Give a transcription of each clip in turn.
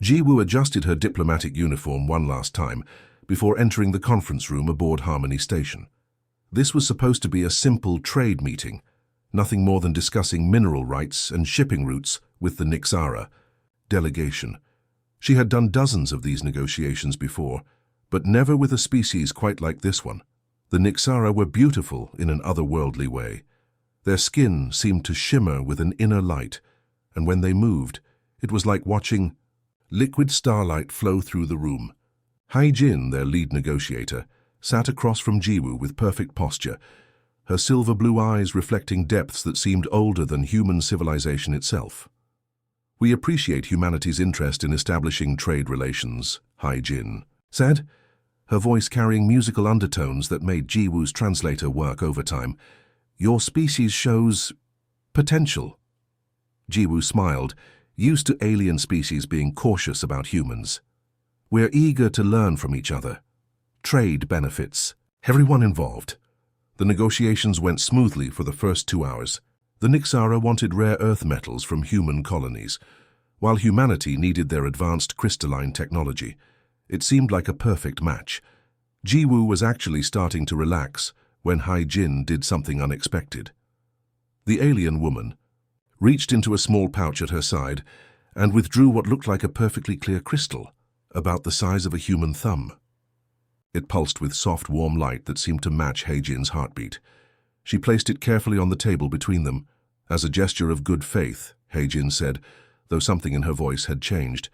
Jiwoo adjusted her diplomatic uniform one last time before entering the conference room aboard Harmony Station. This was supposed to be a simple trade meeting, nothing more than discussing mineral rights and shipping routes with the Nixara delegation. She had done dozens of these negotiations before, but never with a species quite like this one. The Nixara were beautiful in an otherworldly way. Their skin seemed to shimmer with an inner light, and when they moved, it was like watching liquid starlight flow through the room. Hae-jin, their lead negotiator, sat across from Jiwoo with perfect posture, her silver blue eyes reflecting depths that seemed older than human civilization itself. "We appreciate humanity's interest in establishing trade relations," Hae-jin said, her voice carrying musical undertones that made Jiwoo's translator work overtime. "Your species shows potential." Jiwoo smiled, used to alien species being cautious about humans. "We're eager to learn from each other. Trade benefits everyone involved." The negotiations went smoothly for the first 2 hours. The Nixara wanted rare earth metals from human colonies, while humanity needed their advanced crystalline technology. It seemed like a perfect match. Jiwoo was actually starting to relax when Hae-jin did something unexpected. The alien woman reached into a small pouch at her side and withdrew what looked like a perfectly clear crystal, about the size of a human thumb. It pulsed with soft, warm light that seemed to match Hae-jin's heartbeat. She placed it carefully on the table between them. "As a gesture of good faith," Hae-jin said, though something in her voice had changed.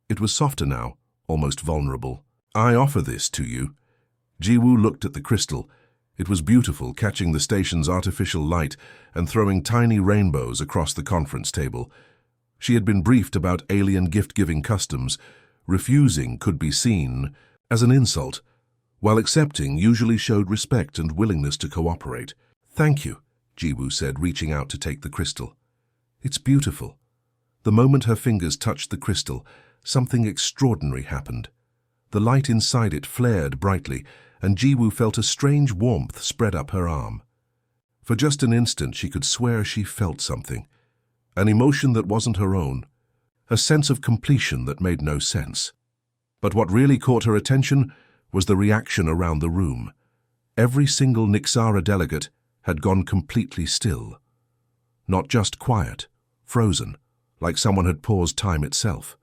It was softer now, almost vulnerable. "I offer this to you." Jiwoo looked at the crystal. It was beautiful, catching the station's artificial light and throwing tiny rainbows across the conference table. She had been briefed about alien gift-giving customs. Refusing could be seen as an insult, while accepting usually showed respect and willingness to cooperate. "Thank you," Jiwoo said, reaching out to take the crystal. "It's beautiful." The moment her fingers touched the crystal, something extraordinary happened. The light inside it flared brightly, and Jiwoo felt a strange warmth spread up her arm. For just an instant she could swear she felt something, an emotion that wasn't her own, a sense of completion that made no sense. But what really caught her attention was the reaction around the room. Every single Nixara delegate had gone completely still. Not just quiet, frozen, like someone had paused time itself.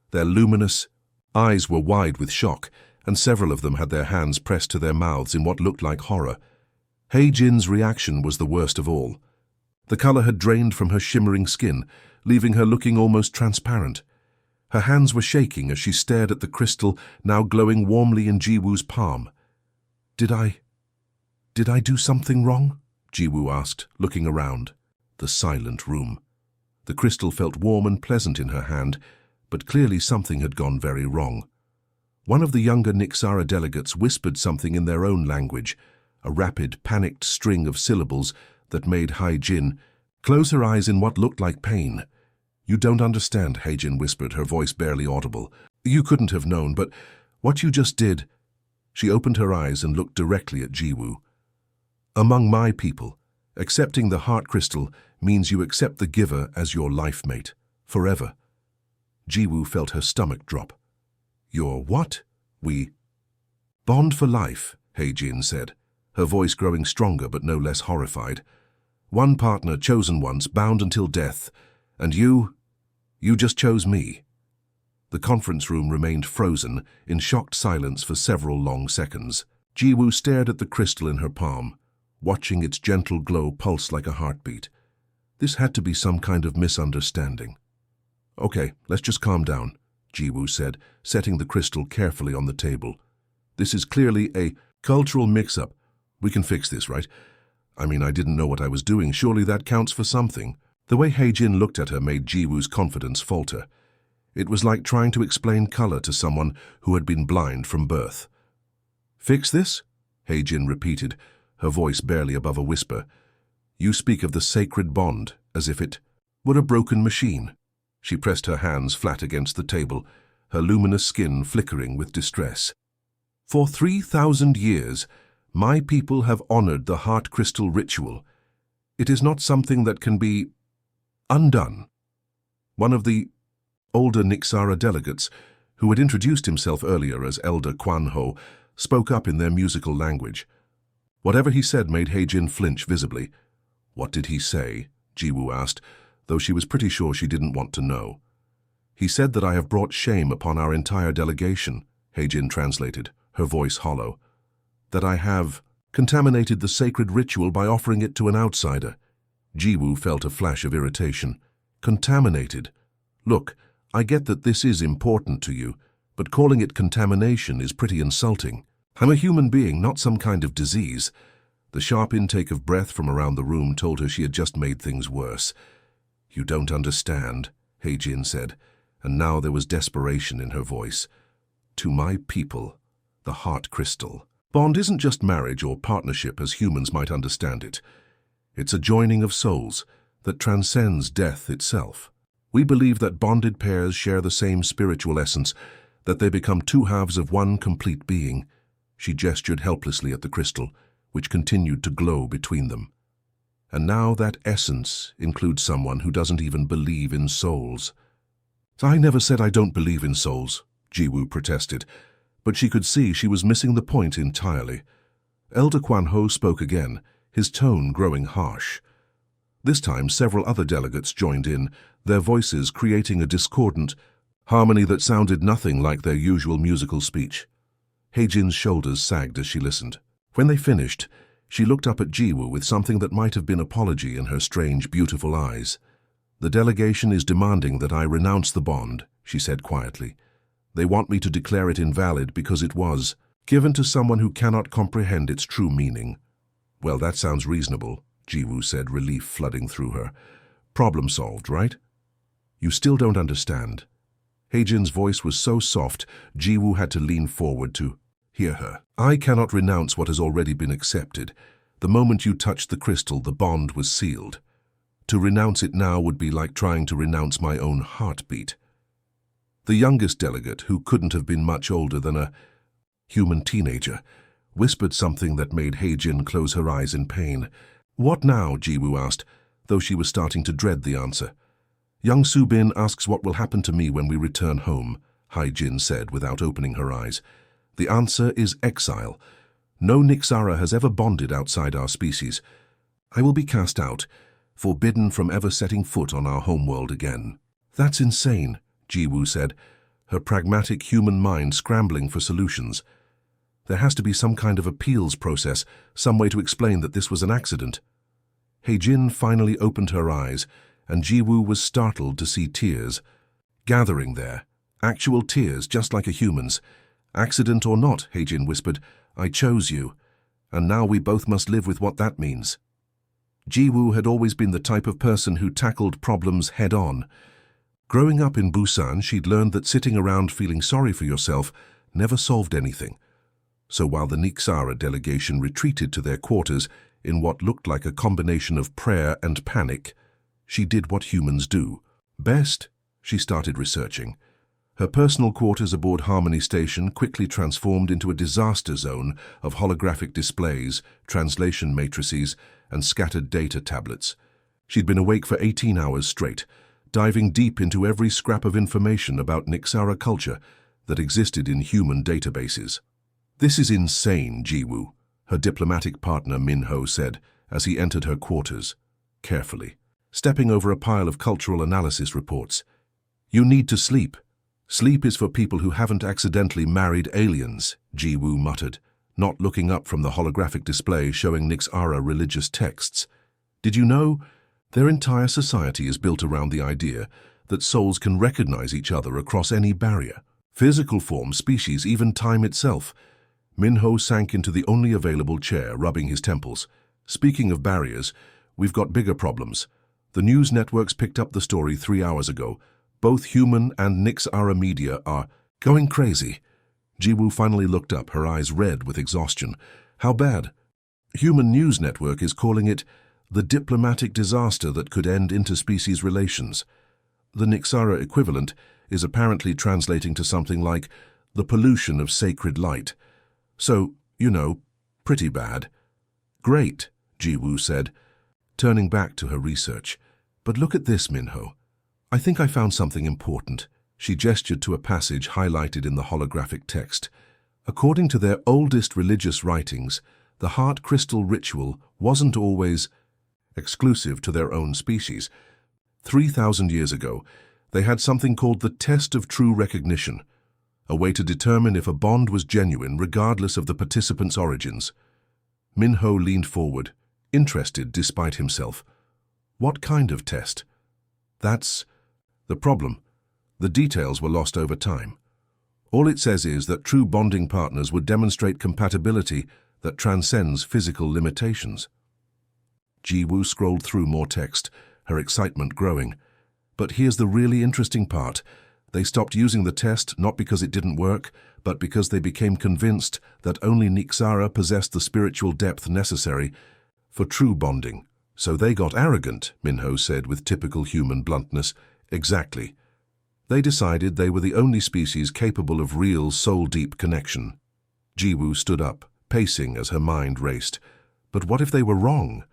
Their luminous eyes were wide with shock, and several of them had their hands pressed to their mouths in what looked like horror. Hae-jin's reaction was the worst of all. The color had drained from her shimmering skin, leaving her looking almost transparent. Her hands were shaking as she stared at the crystal now glowing warmly in Jiwoo's palm. Did I do something wrong?" Jiwoo asked, looking around. The silent room. The crystal felt warm and pleasant in her hand, but clearly something had gone very wrong. One of the younger Nixara delegates whispered something in their own language, a rapid, panicked string of syllables that made Hae-jin close her eyes in what looked like pain. "You don't understand," Hae-jin whispered, her voice barely audible. "You couldn't have known, but what you just did—" She opened her eyes and looked directly at Jiwoo. "Among my people, accepting the heart crystal means you accept the giver as your life mate, forever." Jiwoo felt her stomach drop. "Your what?" "We bond for life," Hae-jin said, her voice growing stronger but no less horrified. "One partner chosen once, bound until death, and you just chose me." The conference room remained frozen in shocked silence for several long seconds. Jiwoo stared at the crystal in her palm, watching its gentle glow pulse like a heartbeat. This had to be some kind of misunderstanding. "Okay, let's just calm down," Jiwoo said, setting the crystal carefully on the table. "This is clearly a cultural mix-up. We can fix this, right? I mean, I didn't know what I was doing. Surely that counts for something." The way Hae-jin looked at her made Jiwoo's confidence falter. It was like trying to explain color to someone who had been blind from birth. "Fix this?" Hae-jin repeated, her voice barely above a whisper. "You speak of the sacred bond as if it were a broken machine." She pressed her hands flat against the table, her luminous skin flickering with distress. "For 3,000 years, my people have honored the heart crystal ritual. It is not something that can be undone. One of the Older Nixara delegates, who had introduced himself earlier as Elder Quan Ho, spoke up in their musical language. Whatever he said made He-jin flinch visibly. "What did he say?" Ji-woo asked, though she was pretty sure she didn't want to know. "He said that I have brought shame upon our entire delegation," He-jin translated, her voice hollow. "That I have contaminated the sacred ritual by offering it to an outsider." Ji-woo felt a flash of irritation. "Contaminated? Look, I get that this is important to you, but calling it contamination is pretty insulting. I'm a human being, not some kind of disease." The sharp intake of breath from around the room told her she had just made things worse. "You don't understand," He-jin said, and now there was desperation in her voice. "To my people, the heart crystal. Bond isn't just marriage or partnership as humans might understand it. It's a joining of souls that transcends death itself. We believe that bonded pairs share the same spiritual essence, that they become two halves of one complete being." She gestured helplessly at the crystal, which continued to glow between them. "And now that essence includes someone who doesn't even believe in souls." "I never said I don't believe in souls," Ji-woo protested, but she could see she was missing the point entirely. Elder Quan Ho spoke again, his tone growing harsh. This time several other delegates joined in, their voices creating a discordant harmony that sounded nothing like their usual musical speech. He-jin's shoulders sagged as she listened. When they finished, she looked up at Ji-woo with something that might have been apology in her strange, beautiful eyes. "The delegation is demanding that I renounce the bond," she said quietly. "They want me to declare it invalid because it was given to someone who cannot comprehend its true meaning." "Well, that sounds reasonable," Ji-woo said, relief flooding through her. "Problem solved, right?" "You still don't understand." He-jin's voice was so soft, Ji-woo had to lean forward to hear her. "I cannot renounce what has already been accepted. The moment you touched the crystal, the bond was sealed. To renounce it now would be like trying to renounce my own heartbeat." The youngest delegate, who couldn't have been much older than a human teenager, whispered something that made He-jin close her eyes in pain. "What now?" Ji-woo asked, though she was starting to dread the answer. "Young Soo-bin asks what will happen to me when we return home," He-jin said without opening her eyes. "The answer is exile. No Nixara has ever bonded outside our species. I will be cast out, forbidden from ever setting foot on our homeworld again." "That's insane," Ji-woo said, her pragmatic human mind scrambling for solutions. "There has to be some kind of appeals process, some way to explain that this was an accident." He-jin finally opened her eyes, and Ji-woo was startled to see tears gathering there. Actual tears, just like a human's. "Accident or not," He-jin whispered, "I chose you, and now we both must live with what that means." Ji-woo had always been the type of person who tackled problems head-on. Growing up in Busan, she'd learned that sitting around feeling sorry for yourself never solved anything. So while the Nixara delegation retreated to their quarters in what looked like a combination of prayer and panic, she did what humans do. Best, she started researching. Her personal quarters aboard Harmony Station quickly transformed into a disaster zone of holographic displays, translation matrices, and scattered data tablets. She'd been awake for 18 hours straight, diving deep into every scrap of information about Nixara culture that existed in human databases. "This is insane, Ji-woo," her diplomatic partner Min-ho said as he entered her quarters, carefully, stepping over a pile of cultural analysis reports. "You need to sleep. Sleep is for people who haven't accidentally married aliens," Ji-woo muttered, not looking up from the holographic display showing Nixara religious texts. "Did you know? Their entire society is built around the idea that souls can recognize each other across any barrier. Physical form, species, even time itself." Min-ho sank into the only available chair, rubbing his temples. "Speaking of barriers, we've got bigger problems. The news networks picked up the story 3 hours ago. Both human and Nixara media are going crazy." Ji-woo finally looked up, her eyes red with exhaustion. "How bad?" "Human News Network is calling it the diplomatic disaster that could end interspecies relations. The Nixara equivalent is apparently translating to something like the pollution of sacred light. So, pretty bad." "Great," Ji-woo said, turning back to her research. "But look at this, Min-ho. I think I found something important." She gestured to a passage highlighted in the holographic text. According to their oldest religious writings, the heart crystal ritual wasn't always exclusive to their own species. 3,000 years ago, they had something called the test of true recognition, a way to determine if a bond was genuine regardless of the participant's origins. Minho leaned forward, interested despite himself. What kind of test? That's the problem. The details were lost over time. All it says is that true bonding partners would demonstrate compatibility that transcends physical limitations. Jiwoo scrolled through more text, her excitement growing. But here's the really interesting part. They stopped using the test not because it didn't work, but because they became convinced that only Nixara possessed the spiritual depth necessary for true bonding. So they got arrogant, Minho said with typical human bluntness. Exactly. They decided they were the only species capable of real soul-deep connection. Jiwoo stood up, pacing as her mind raced. But what if they were wrong?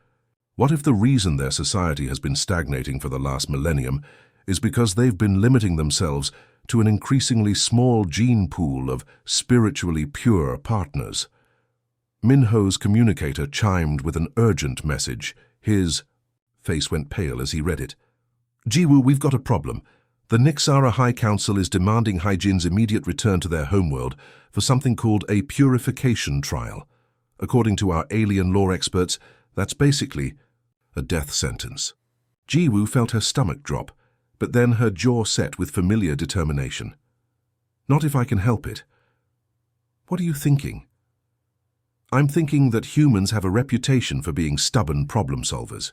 What if the reason their society has been stagnating for the last millennium is because they've been limiting themselves to an increasingly small gene pool of spiritually pure partners? Minho's communicator chimed with an urgent message. His face went pale as he read it. Jiwoo, we've got a problem. The Nixara High Council is demanding Haijin's immediate return to their homeworld for something called a purification trial. According to our alien law experts, that's basically a death sentence. Jiwoo felt her stomach drop, but then her jaw set with familiar determination. Not if I can help it. What are you thinking? I'm thinking that humans have a reputation for being stubborn problem solvers.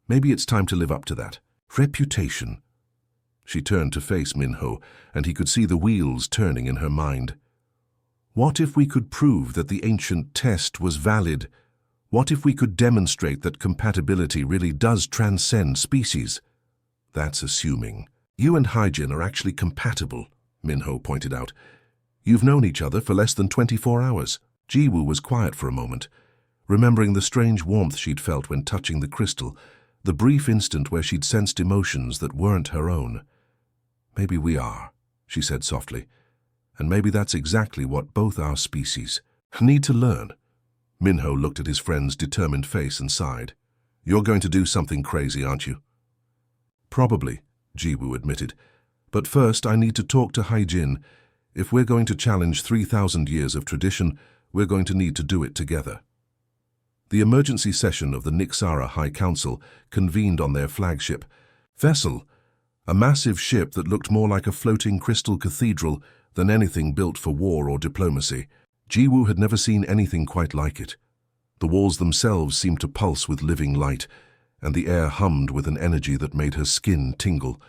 Maybe it's time to live up to that. Reputation. She turned to face Minho, and he could see the wheels turning in her mind. What if we could prove that the ancient test was valid? What if we could demonstrate that compatibility really does transcend species? That's assuming. You and Haijin are actually compatible, Minho pointed out. You've known each other for less than 24 hours. Jiwoo was quiet for a moment, remembering the strange warmth she'd felt when touching the crystal, the brief instant where she'd sensed emotions that weren't her own. Maybe we are, she said softly, and maybe that's exactly what both our species need to learn. Minho looked at his friend's determined face and sighed. You're going to do something crazy, aren't you? Probably, Jiwoo admitted. But first I need to talk to Haijin. If we're going to challenge 3,000 years of tradition, we're going to need to do it together. The emergency session of the Nixara High Council convened on their flagship vessel, a massive ship that looked more like a floating crystal cathedral than anything built for war or diplomacy. Jiwoo had never seen anything quite like it. The walls themselves seemed to pulse with living light, and the air hummed with an energy that made her skin tingle.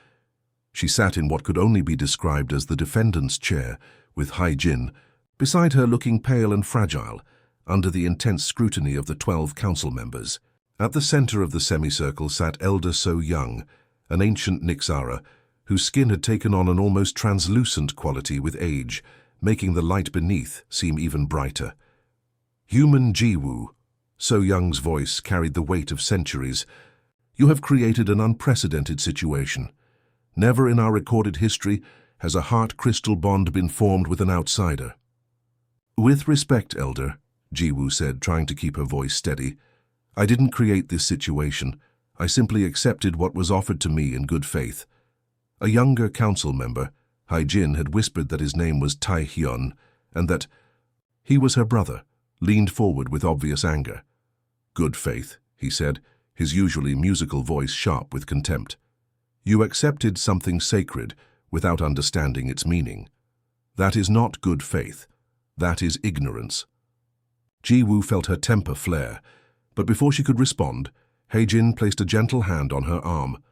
She sat in what could only be described as the defendant's chair, with Haijin beside her, looking pale and fragile, under the intense scrutiny of the 12 council members. At the center of the semicircle sat Elder So Young, an ancient Nixara, whose skin had taken on an almost translucent quality with age, making the light beneath seem even brighter. Human Jiwoo, So Young's voice carried the weight of centuries. You have created an unprecedented situation. Never in our recorded history has a heart crystal bond been formed with an outsider. With respect, Elder, Jiwoo said, trying to keep her voice steady. I didn't create this situation. I simply accepted what was offered to me in good faith. A younger council member, Haijin, had whispered that his name was Taehyun, and that he was her brother, leaned forward with obvious anger. Good faith, he said, his usually musical voice sharp with contempt. You accepted something sacred without understanding its meaning. That is not good faith. That is ignorance. Jiwoo felt her temper flare, but before she could respond, Haijin placed a gentle hand on her arm.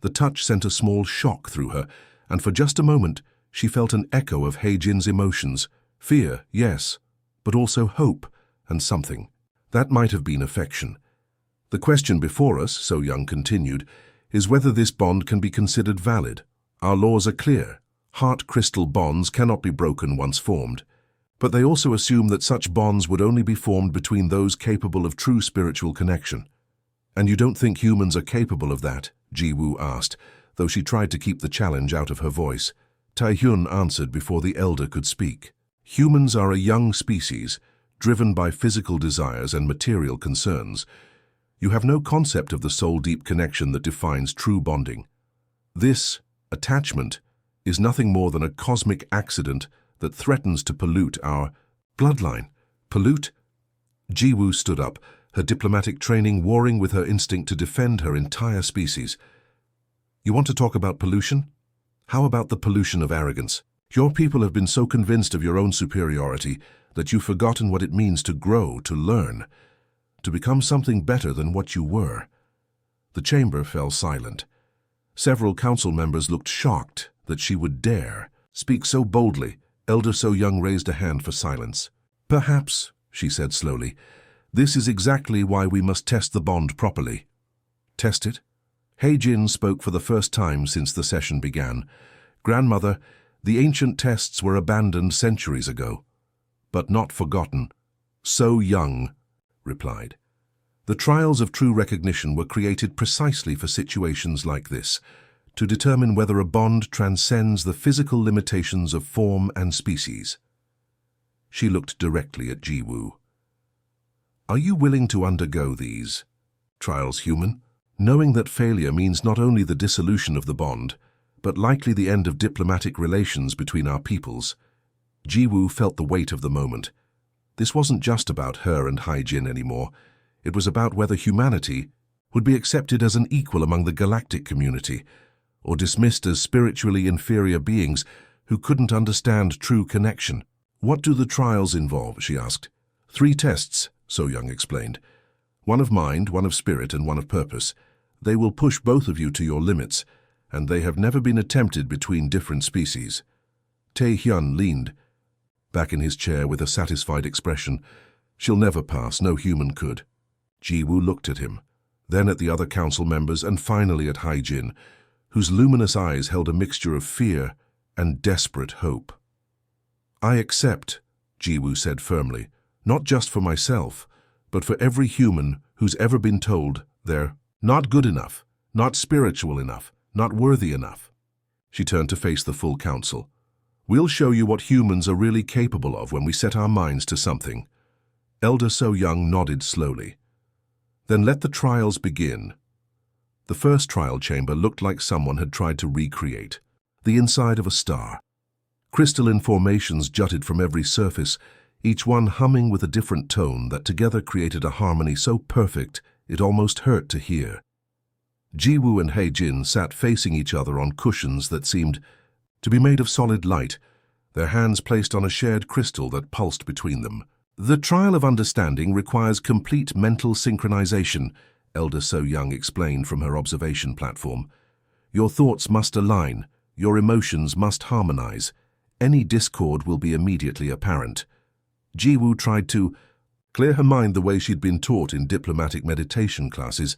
The touch sent a small shock through her, and for just a moment she felt an echo of Haijin's emotions. Fear, yes, but also hope and something. That might have been affection. The question before us, So Young continued, is whether this bond can be considered valid. Our laws are clear. Heart crystal bonds cannot be broken once formed. But they also assume that such bonds would only be formed between those capable of true spiritual connection. And you don't think humans are capable of that? Jiwoo asked, Though she tried to keep the challenge out of her voice, Taehyun answered before the elder could speak. Humans are a young species, driven by physical desires and material concerns. You have no concept of the soul-deep connection that defines true bonding. This attachment is nothing more than a cosmic accident that threatens to pollute our bloodline. Pollute? Jiwoo stood up, her diplomatic training warring with her instinct to defend her entire species. You want to talk about pollution? How about the pollution of arrogance? Your people have been so convinced of your own superiority that you've forgotten what it means to grow, to learn, to become something better than what you were. The chamber fell silent. Several council members looked shocked that she would dare speak so boldly. Elder So Young raised a hand for silence. Perhaps, she said slowly, this is exactly why we must test the bond properly. Test it? Hae-jin spoke for the first time since the session began. Grandmother, the ancient tests were abandoned centuries ago, but not forgotten. So Young replied. The trials of true recognition were created precisely for situations like this, to determine whether a bond transcends the physical limitations of form and species. She looked directly at Jiwoo. Are you willing to undergo these trials, human? Knowing that failure means not only the dissolution of the bond, but likely the end of diplomatic relations between our peoples, Jiwoo felt the weight of the moment. This wasn't just about her and Hae-jin anymore. It was about whether humanity would be accepted as an equal among the galactic community, or dismissed as spiritually inferior beings who couldn't understand true connection. What do the trials involve? She asked. 3 tests, So Young explained. One of mind, one of spirit, and one of purpose. They will push both of you to your limits, and they have never been attempted between different species. Taehyun leaned back in his chair with a satisfied expression. She'll never pass, no human could. Jiwoo looked at him, then at the other council members, and finally at Hae-jin, whose luminous eyes held a mixture of fear and desperate hope. I accept, Jiwoo said firmly, not just for myself, but for every human who's ever been told they're not good enough, not spiritual enough, not worthy enough. She turned to face the full council. We'll show you what humans are really capable of when we set our minds to something. Elder So Young nodded slowly. Then let the trials begin. The first trial chamber looked like someone had tried to recreate the inside of a star. Crystalline formations jutted from every surface, each one humming with a different tone that together created a harmony so perfect it almost hurt to hear. Jiwoo and Hae-jin sat facing each other on cushions that seemed to be made of solid light, their hands placed on a shared crystal that pulsed between them. The trial of understanding requires complete mental synchronization, Elder So Young explained from her observation platform. Your thoughts must align, your emotions must harmonize. Any discord will be immediately apparent. Jiwoo tried to clear her mind the way she'd been taught in diplomatic meditation classes,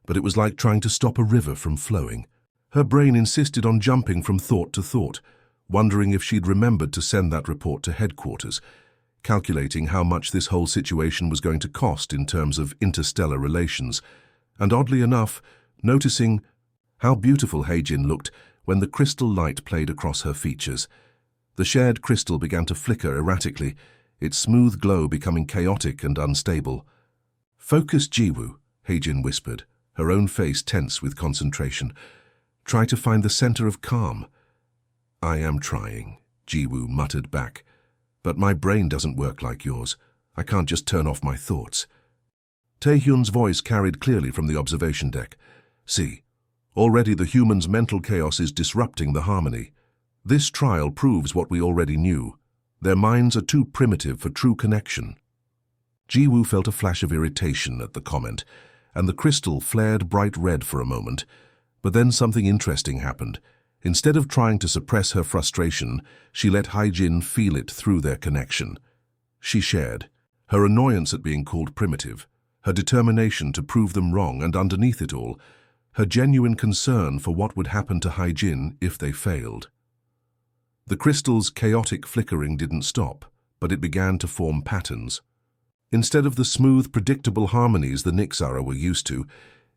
but it was like trying to stop a river from flowing. Her brain insisted on jumping from thought to thought, wondering if she'd remembered to send that report to headquarters, calculating how much this whole situation was going to cost in terms of interstellar relations, and oddly enough, noticing how beautiful Hae-jin looked when the crystal light played across her features. The shared crystal began to flicker erratically, its smooth glow becoming chaotic and unstable. Focus, Jiwoo, Hae-jin whispered, her own face tense with concentration. Try to find the center of calm. I am trying, Jiwoo muttered back. But my brain doesn't work like yours. I can't just turn off my thoughts. Taehyun's voice carried clearly from the observation deck. See, already the human's mental chaos is disrupting the harmony. This trial proves what we already knew. Their minds are too primitive for true connection. Jiwoo felt a flash of irritation at the comment, and the crystal flared bright red for a moment. But then something interesting happened. Instead of trying to suppress her frustration, she let Hae-jin feel it through their connection. She shared her annoyance at being called primitive, her determination to prove them wrong, and underneath it all, her genuine concern for what would happen to Hae-jin if they failed. The crystal's chaotic flickering didn't stop, but it began to form patterns. Instead of the smooth, predictable harmonies the Nixara were used to,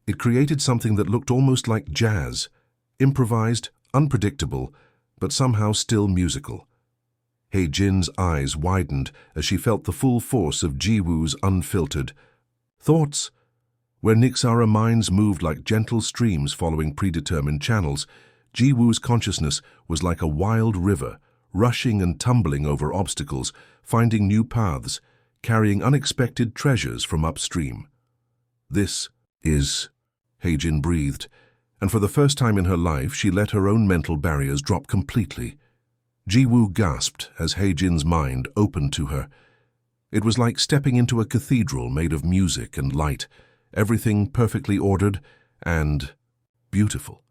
it created something that looked almost like jazz, improvised, unpredictable, but somehow still musical. He-Jin's eyes widened as she felt the full force of Ji-Woo's unfiltered thoughts. Where Nixara minds moved like gentle streams following predetermined channels, Ji-Woo's consciousness was like a wild river, rushing and tumbling over obstacles, finding new paths, carrying unexpected treasures from upstream. This is, He-Jin breathed, and for the first time in her life she let her own mental barriers drop completely. Ji-Woo gasped as He-Jin's mind opened to her. It was like stepping into a cathedral made of music and light, everything perfectly ordered and beautiful.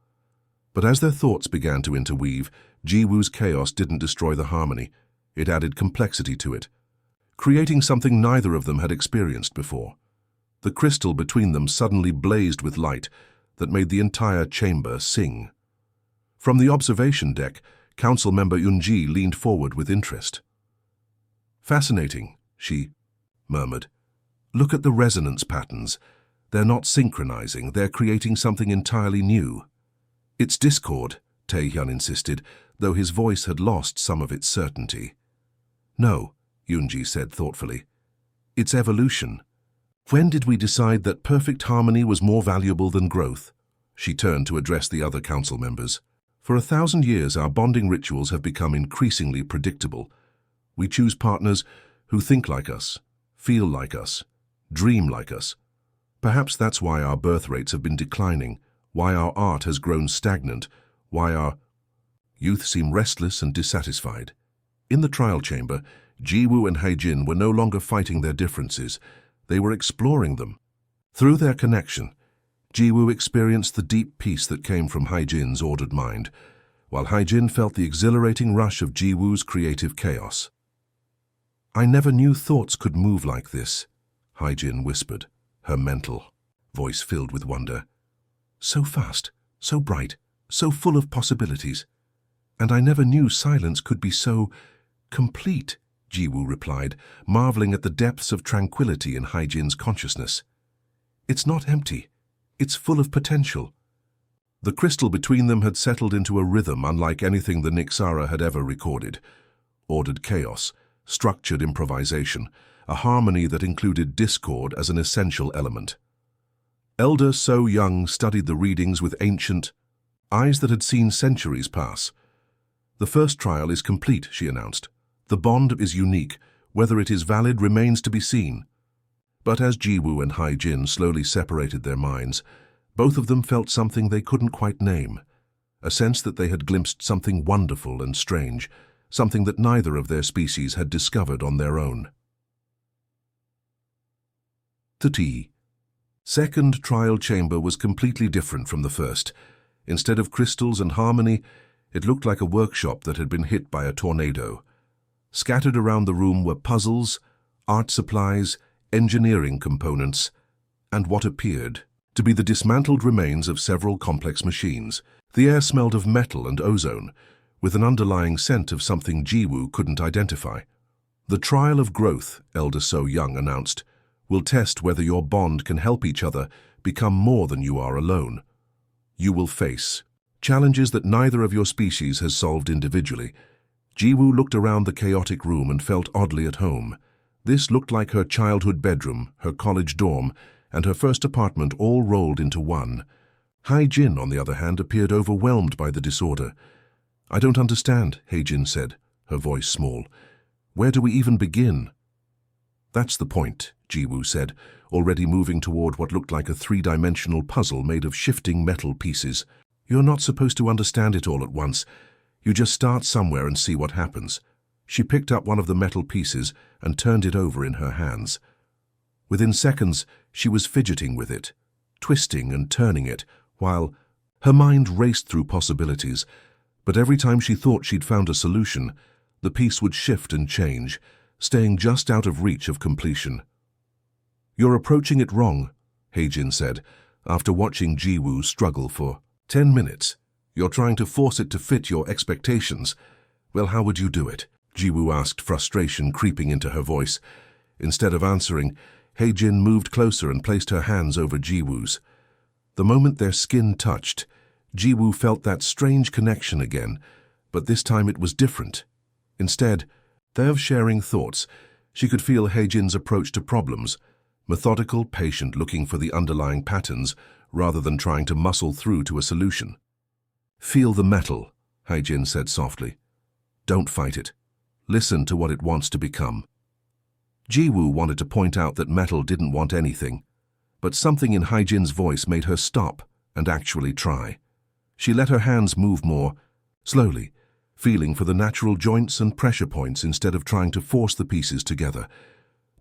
But as their thoughts began to interweave, Ji-Woo's chaos didn't destroy the harmony. It added complexity to it, creating something neither of them had experienced before. The crystal between them suddenly blazed with light that made the entire chamber sing. From the observation deck, Council Member Yunji leaned forward with interest. "Fascinating," she murmured. "Look at the resonance patterns. They're not synchronizing, they're creating something entirely new." "It's discord," Tae-hyun insisted, though his voice had lost some of its certainty. "No," Yunji said thoughtfully. "It's evolution. When did we decide that perfect harmony was more valuable than growth?" She turned to address the other council members. "For 1,000 years, our bonding rituals have become increasingly predictable. We choose partners who think like us, feel like us, dream like us. Perhaps that's why our birth rates have been declining, why our art has grown stagnant, why our youth seem restless and dissatisfied." In the trial chamber, Ji-Woo and He-Jin were no longer fighting their differences. They were exploring them. Through their connection, Ji-Woo experienced the deep peace that came from He-Jin's ordered mind, while He-Jin felt the exhilarating rush of Ji-Woo's creative chaos. "I never knew thoughts could move like this," He-Jin whispered, her mental voice filled with wonder. "So fast, so bright, so full of possibilities. And I never knew silence could be so complete," Ji-Woo replied, marveling at the depths of tranquility in He-Jin's consciousness. "It's not empty. It's full of potential." The crystal between them had settled into a rhythm unlike anything the Nixara had ever recorded. Ordered chaos, structured improvisation, a harmony that included discord as an essential element. Elder So Young studied the readings with ancient eyes that had seen centuries pass. "The first trial is complete," she announced. "The bond is unique. Whether it is valid remains to be seen." But as Ji-Woo and He-Jin slowly separated their minds, both of them felt something they couldn't quite name, a sense that they had glimpsed something wonderful and strange, something that neither of their species had discovered on their own. The second trial chamber was completely different from the first. Instead of crystals and harmony, it looked like a workshop that had been hit by a tornado. Scattered around the room were puzzles, art supplies, engineering components, and what appeared to be the dismantled remains of several complex machines. The air smelled of metal and ozone, with an underlying scent of something Ji-Woo couldn't identify. "The trial of growth," Elder So Young announced, "will test whether your bond can help each other become more than you are alone. You will face challenges that neither of your species has solved individually." Ji-Woo looked around the chaotic room and felt oddly at home. This looked like her childhood bedroom, her college dorm, and her first apartment all rolled into one. He-Jin, on the other hand, appeared overwhelmed by the disorder. "I don't understand," He-Jin said, her voice small. "Where do we even begin?" "That's the point," Ji-Woo said, already moving toward what looked like a three-dimensional puzzle made of shifting metal pieces. "You're not supposed to understand it all at once. You just start somewhere and see what happens." She picked up one of the metal pieces and turned it over in her hands. Within seconds, she was fidgeting with it, twisting and turning it, while her mind raced through possibilities. But every time she thought she'd found a solution, the piece would shift and change, staying just out of reach of completion. "You're approaching it wrong," He-Jin said, after watching Ji-Woo struggle for 10 minutes. "You're trying to force it to fit your expectations. Well, how would you do it?" Ji-Woo asked, frustration creeping into her voice. Instead of answering, He-Jin moved closer and placed her hands over Ji-Woo's. The moment their skin touched, Jiwoo felt that strange connection again, but this time it was different. Instead of sharing thoughts, she could feel Haejin's approach to problems, methodical, patient, looking for the underlying patterns rather than trying to muscle through to a solution. "Feel the metal," Haejin said softly. "Don't fight it. Listen to what it wants to become." Jiwoo wanted to point out that metal didn't want anything, but something in Haejin's voice made her stop and actually try. She let her hands move more, slowly, feeling for the natural joints and pressure points instead of trying to force the pieces together.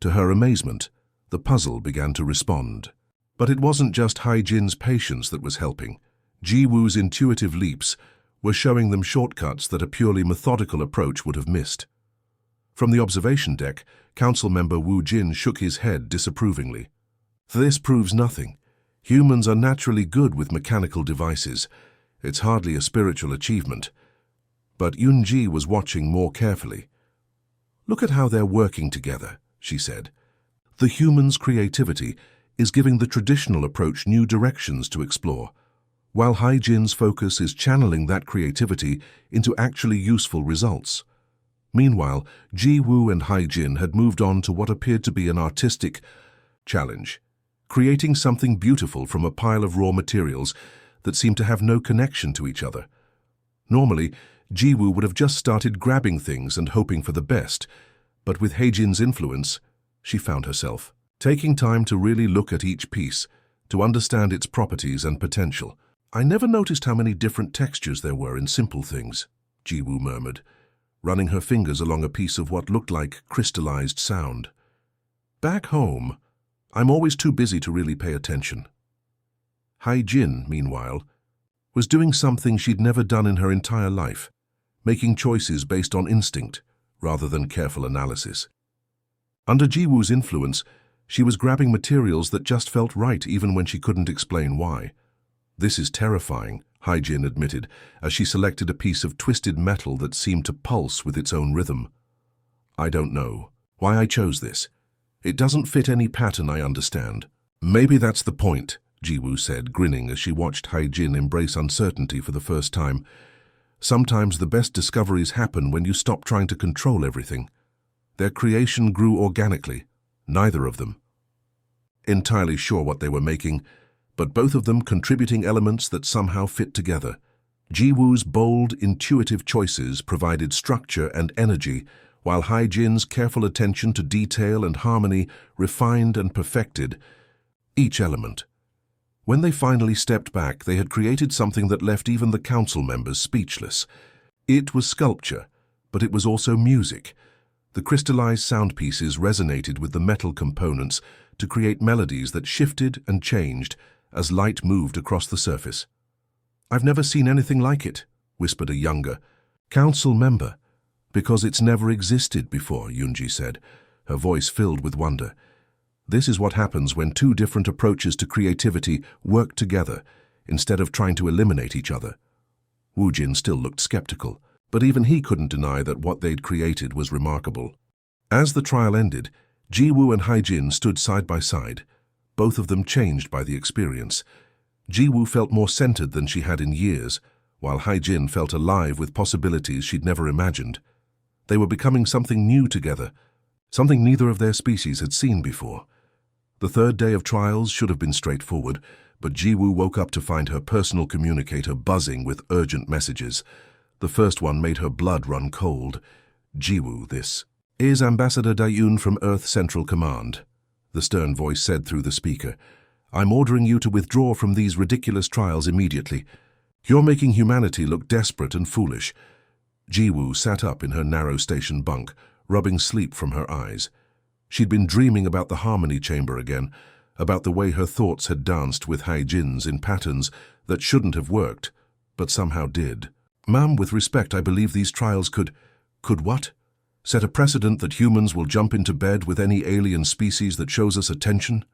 To her amazement, the puzzle began to respond. But it wasn't just Haejin's patience that was helping. Jiwoo's intuitive leaps were showing them shortcuts that a purely methodical approach would have missed. From the observation deck, Council Member Woo Jin shook his head disapprovingly. "This proves nothing. Humans are naturally good with mechanical devices. It's hardly a spiritual achievement." But Yoon-ji was watching more carefully. "Look at how they're working together," she said. "The human's creativity is giving the traditional approach new directions to explore, while Haejin's focus is channeling that creativity into actually useful results." Meanwhile, Ji-woo and Haejin had moved on to what appeared to be an artistic challenge, creating something beautiful from a pile of raw materials that seemed to have no connection to each other. Normally, Ji-woo would have just started grabbing things and hoping for the best, but with Haejin's influence, she found herself taking time to really look at each piece, to understand its properties and potential. "I never noticed how many different textures there were in simple things," Ji-woo murmured, running her fingers along a piece of what looked like crystallized sound. "Back home, I'm always too busy to really pay attention." Haejin, meanwhile, was doing something she'd never done in her entire life, making choices based on instinct rather than careful analysis. Under Jiwoo's influence, she was grabbing materials that just felt right even when she couldn't explain why. "This is terrifying," Haejin admitted, as she selected a piece of twisted metal that seemed to pulse with its own rhythm. "I don't know why I chose this. It doesn't fit any pattern I understand." "Maybe that's the point," Jiwoo said, grinning as she watched Haejin embrace uncertainty for the first time. "Sometimes the best discoveries happen when you stop trying to control everything." Their creation grew organically, neither of them entirely sure what they were making, but both of them contributing elements that somehow fit together. Jiwoo's bold, intuitive choices provided structure and energy, while Haejin's careful attention to detail and harmony refined and perfected each element. When they finally stepped back, they had created something that left even the council members speechless. It was sculpture, but it was also music. The crystallized sound pieces resonated with the metal components to create melodies that shifted and changed as light moved across the surface. "I've never seen anything like it," whispered a younger council member. "Because it's never existed before," Yoon-ji said, her voice filled with wonder. "This is what happens when two different approaches to creativity work together, instead of trying to eliminate each other." Woo Jin still looked skeptical, but even he couldn't deny that what they'd created was remarkable. As the trial ended, Ji-woo and Haejin stood side by side, both of them changed by the experience. Ji-woo felt more centered than she had in years, while Haejin felt alive with possibilities she'd never imagined. They were becoming something new together, something neither of their species had seen before. The third day of trials should have been straightforward, but Ji-woo woke up to find her personal communicator buzzing with urgent messages. The first one made her blood run cold. "Ji-woo, this is Ambassador Daeun from Earth Central Command," the stern voice said through the speaker. "I'm ordering you to withdraw from these ridiculous trials immediately. You're making humanity look desperate and foolish." Ji-woo sat up in her narrow station bunk, rubbing sleep from her eyes. She'd been dreaming about the harmony chamber again, about the way her thoughts had danced with Haejin's in patterns that shouldn't have worked, but somehow did. "Ma'am, with respect, I believe these trials could what? Set a precedent that humans will jump into bed with any alien species that shows us attention?"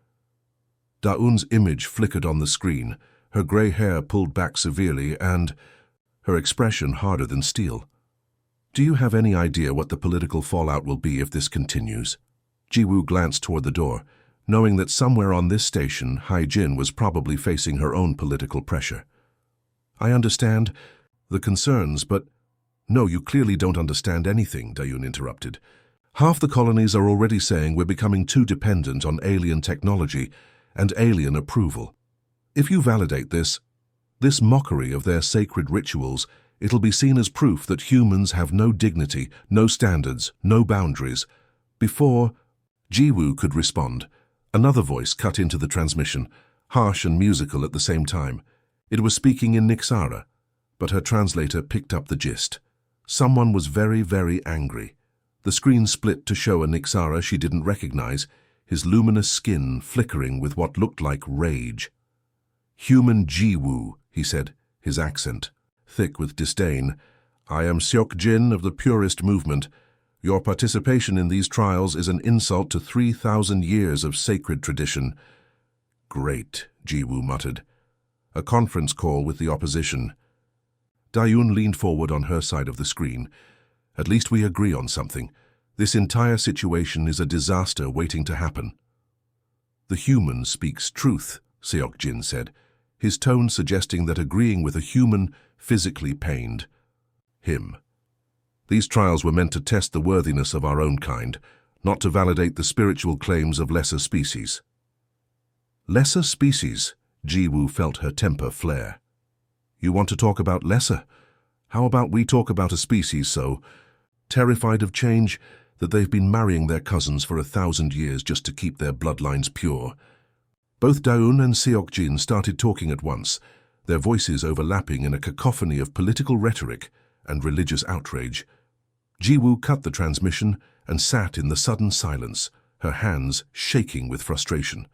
Daeun's image flickered on the screen, her grey hair pulled back severely and her expression harder than steel. "Do you have any idea what the political fallout will be if this continues?" Ji-woo glanced toward the door, knowing that somewhere on this station, Haejin was probably facing her own political pressure. I understand the concerns, but no, you clearly don't understand anything, Dayun interrupted. Half the colonies are already saying we're becoming too dependent on alien technology and alien approval. If you validate this mockery of their sacred rituals, it'll be seen as proof that humans have no dignity, no standards, no boundaries. Before Jiwoo could respond, another voice cut into the transmission, harsh and musical at the same time. It was speaking in Nixara, but her translator picked up the gist. Someone was very, very angry. The screen split to show a Nixara she didn't recognize, his luminous skin flickering with what looked like rage. "Human Jiwoo," he said, his accent thick with disdain. "I am Seok-jin of the Purist Movement. Your participation in these trials is an insult to 3,000 years of sacred tradition." "Great," Jiwoo muttered. "A conference call with the opposition." Dayun leaned forward on her side of the screen. "At least we agree on something. This entire situation is a disaster waiting to happen." "The human speaks truth," Seok-jin said, his tone suggesting that agreeing with a human physically pained him. "These trials were meant to test the worthiness of our own kind, not to validate the spiritual claims of lesser species." "Lesser species?" Jiwoo felt her temper flare. "You want to talk about lesser? How about we talk about a species so terrified of change that they've been marrying their cousins for 1,000 years just to keep their bloodlines pure?" Both Daun and Seok-jin started talking at once, their voices overlapping in a cacophony of political rhetoric and religious outrage. Jiwoo cut the transmission and sat in the sudden silence, her hands shaking with frustration.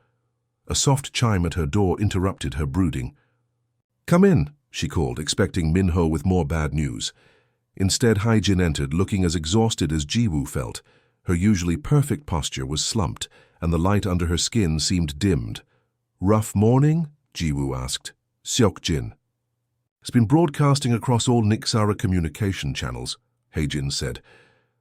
A soft chime at her door interrupted her brooding. "Come in," she called, expecting Minho with more bad news. Instead, Haijin entered, looking as exhausted as Jiwoo felt. Her usually perfect posture was slumped, and the light under her skin seemed dimmed. "Rough morning?" Jiwoo asked. "Seok-jin." "It's been broadcasting across all Nixara communication channels," Haijin said,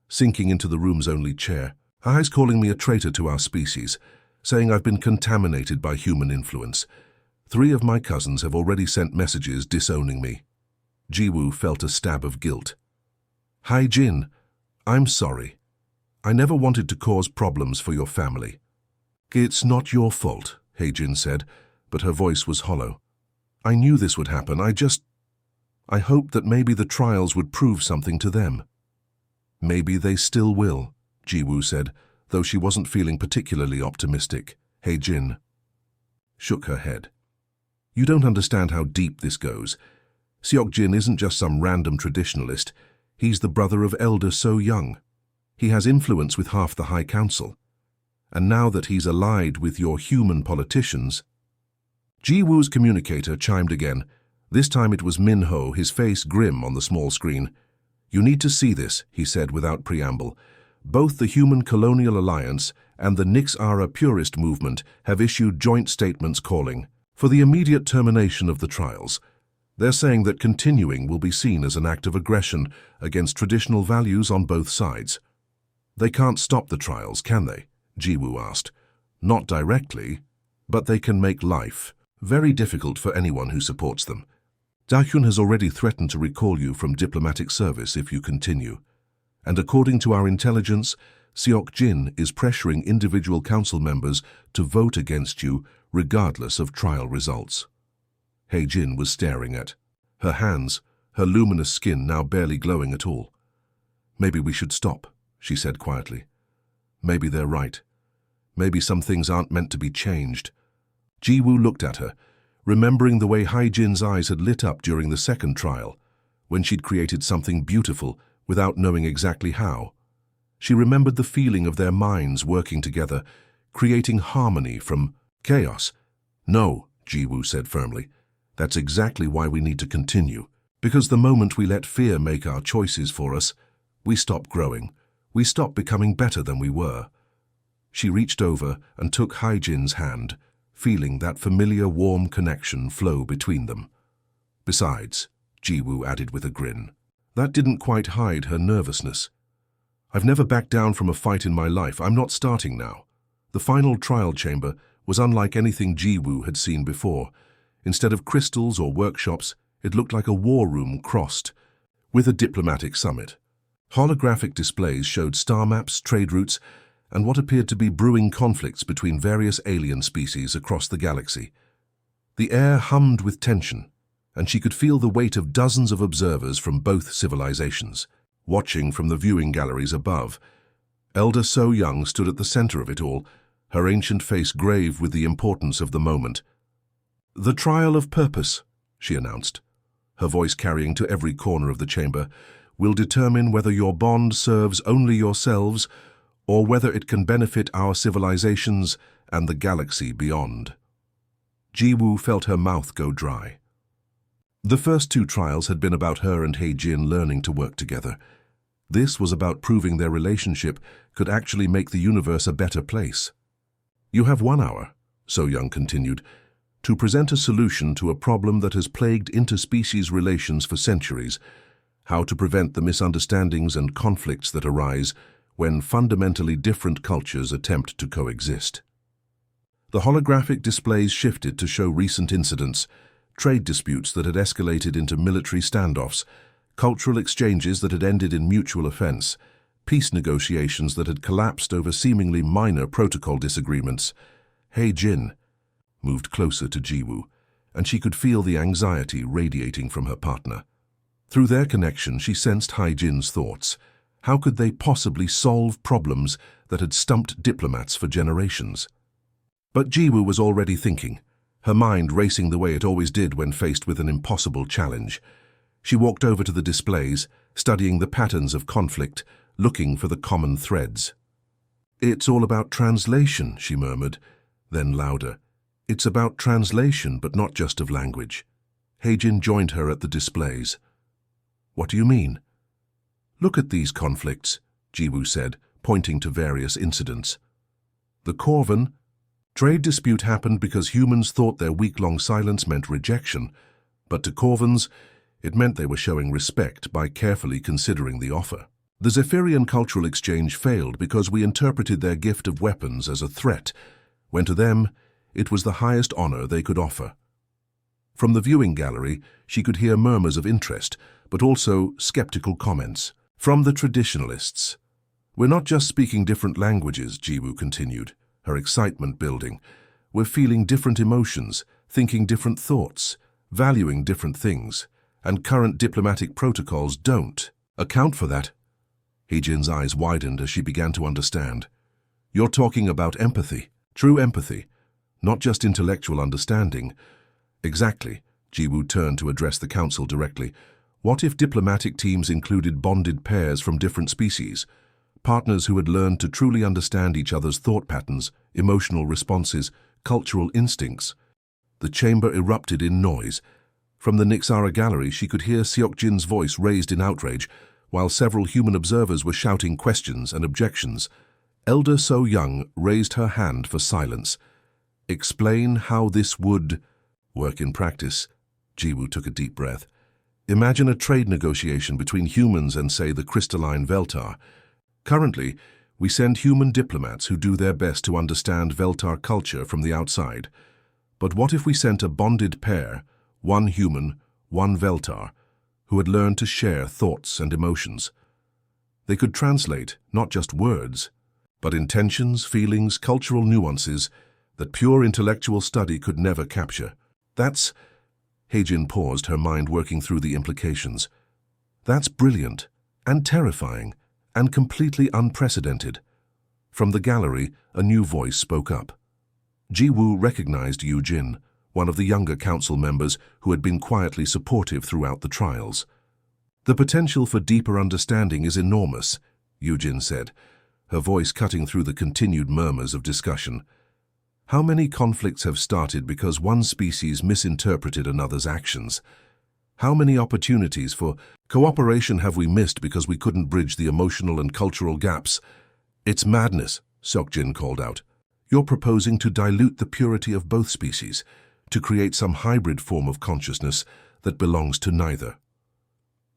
sinking into the room's only chair. "Hai's calling me a traitor to our species, saying I've been contaminated by human influence. 3 of my cousins have already sent messages disowning me." Jiwoo felt a stab of guilt. "Haijin, I'm sorry. I never wanted to cause problems for your family." "It's not your fault," Haijin said, but her voice was hollow. "I knew this would happen. I hoped that maybe the trials would prove something to them." "Maybe they still will," Jiwoo said, though she wasn't feeling particularly optimistic. Haijin shook her head. "You don't understand how deep this goes. Seok-jin isn't just some random traditionalist. He's the brother of Elder So Young. He has influence with half the High Council. And now that he's allied with your human politicians..." Jiwoo's communicator chimed again. This time it was Minho, his face grim on the small screen. "You need to see this," he said without preamble. "Both the Human Colonial Alliance and the Nixara Purist Movement have issued joint statements calling for the immediate termination of the trials. They're saying that continuing will be seen as an act of aggression against traditional values on both sides." "They can't stop the trials, can they?" Jiwoo asked. "Not directly, but they can make life very difficult for anyone who supports them. Dahyun has already threatened to recall you from diplomatic service if you continue. And according to our intelligence, Seok-jin is pressuring individual council members to vote against you regardless of trial results." Haijin was staring at her hands, her luminous skin now barely glowing at all. "Maybe we should stop," she said quietly. "Maybe they're right. Maybe some things aren't meant to be changed." Jiwoo looked at her, remembering the way Haijin's eyes had lit up during the second trial, when she'd created something beautiful without knowing exactly how. She remembered the feeling of their minds working together, creating harmony from chaos. "No," Jiwoo said firmly. "That's exactly why we need to continue. Because the moment we let fear make our choices for us, we stop growing. We stop becoming better than we were." She reached over and took Haijin's hand, feeling that familiar warm connection flow between them. "Besides," Jiwoo added with a grin, that didn't quite hide her nervousness. "I've never backed down from a fight in my life. I'm not starting now." The final trial chamber was unlike anything Jiwoo had seen before. Instead of crystals or workshops, It looked like a war room crossed with a diplomatic summit. Holographic displays showed star maps, trade routes, and what appeared to be brewing conflicts between various alien species across the galaxy. The air hummed with tension, and she could feel the weight of dozens of observers from both civilizations. Watching from the viewing galleries above, Elder So Young stood at the center of it all, her ancient face grave with the importance of the moment. "The trial of purpose," she announced, her voice carrying to every corner of the chamber, "will determine whether your bond serves only yourselves or whether it can benefit our civilizations and the galaxy beyond." Jiwoo felt her mouth go dry. The first two trials had been about her and He-Jin learning to work together. This was about proving their relationship could actually make the universe a better place. "You have 1 hour," So Young continued, "to present a solution to a problem that has plagued interspecies relations for centuries, how to prevent the misunderstandings and conflicts that arise when fundamentally different cultures attempt to coexist." The holographic displays shifted to show recent incidents, trade disputes that had escalated into military standoffs, cultural exchanges that had ended in mutual offense, peace negotiations that had collapsed over seemingly minor protocol disagreements. He-Jin moved closer to Jiwoo, and she could feel the anxiety radiating from her partner. Through their connection, she sensed He-Jin's thoughts. How could they possibly solve problems that had stumped diplomats for generations? But Jiwoo was already thinking, her mind racing the way it always did when faced with an impossible challenge. She walked over to the displays, studying the patterns of conflict, looking for the common threads. "It's all about translation," she murmured, then louder. "It's about translation, but not just of language." He-Jin joined her at the displays. "What do you mean?" "Look at these conflicts," Jiwoo said, pointing to various incidents. "The Corvan trade dispute happened because humans thought their week-long silence meant rejection, but to Corvans, it meant they were showing respect by carefully considering the offer. The Zephyrian cultural exchange failed because we interpreted their gift of weapons as a threat, when to them it was the highest honor they could offer." From the viewing gallery, she could hear murmurs of interest, but also skeptical comments. From the traditionalists. "We're not just speaking different languages," Jiwoo continued, her excitement building. "We're feeling different emotions, thinking different thoughts, valuing different things, and current diplomatic protocols don't account for that." He-Jin's eyes widened as she began to understand. "You're talking about empathy, true empathy, not just intellectual understanding." "Exactly." Jiwoo turned to address the council directly. "What if diplomatic teams included bonded pairs from different species? Partners who had learned to truly understand each other's thought patterns, emotional responses, cultural instincts." The chamber erupted in noise. From the Nixara gallery, she could hear Seokjin's voice raised in outrage, while several human observers were shouting questions and objections. Elder So Young raised her hand for silence. "Explain how this would work in practice." Jiwoo took a deep breath. "Imagine a trade negotiation between humans and, say, the crystalline Veltar. Currently, we send human diplomats who do their best to understand Veltar culture from the outside. But what if we sent a bonded pair, one human, one Veltar, who had learned to share thoughts and emotions? They could translate not just words, but intentions, feelings, cultural nuances that pure intellectual study could never capture. That's..." He-Jin paused, her mind working through the implications. "That's brilliant and terrifying and completely unprecedented." From the gallery, a new voice spoke up. Jiwoo recognized Yu-Jin, one of the younger council members who had been quietly supportive throughout the trials. "The potential for deeper understanding is enormous," Yu-Jin said, her voice cutting through the continued murmurs of discussion. "How many conflicts have started because one species misinterpreted another's actions? How many opportunities for cooperation have we missed because we couldn't bridge the emotional and cultural gaps?" "It's madness," Seokjin called out. "You're proposing to dilute the purity of both species, to create some hybrid form of consciousness that belongs to neither."